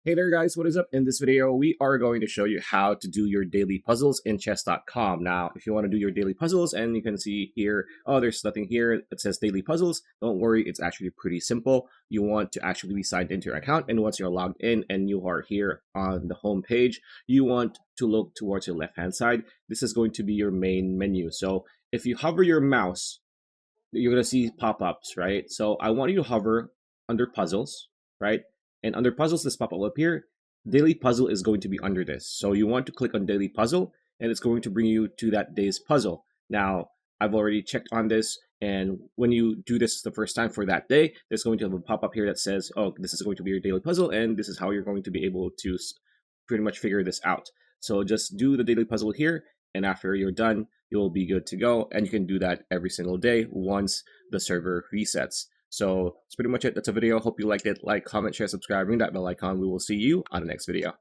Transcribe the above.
Hey there guys, what is up? In this video, we are going to show you how to do your daily puzzles in chess.com. Now, if you want to do your daily puzzles and you can see here, oh, there's nothing here that says daily puzzles, don't worry, it's actually pretty simple. You want to actually be signed into your account, and once you're logged in and you are here on the home page, you want to look towards your left-hand side. This is going to be your main menu. So if you hover your mouse, you're going to see pop-ups, right? So I want you to hover under puzzles, right? And under puzzles, this pop-up up here, daily puzzle is going to be under this. So you want to click on daily puzzle, and it's going to bring you to that day's puzzle. Now, I've already checked on this, and when you do this the first time for that day, there's going to have a pop-up here that says, oh, this is going to be your daily puzzle, and this is how you're going to be able to pretty much figure this out. So just do the daily puzzle here, and after you're done, you'll be good to go. And you can do that every single day once the server resets. So that's pretty much it. That's a video. Hope you liked it. Like, comment, share, subscribe, ring that bell icon. We will see you on the next video.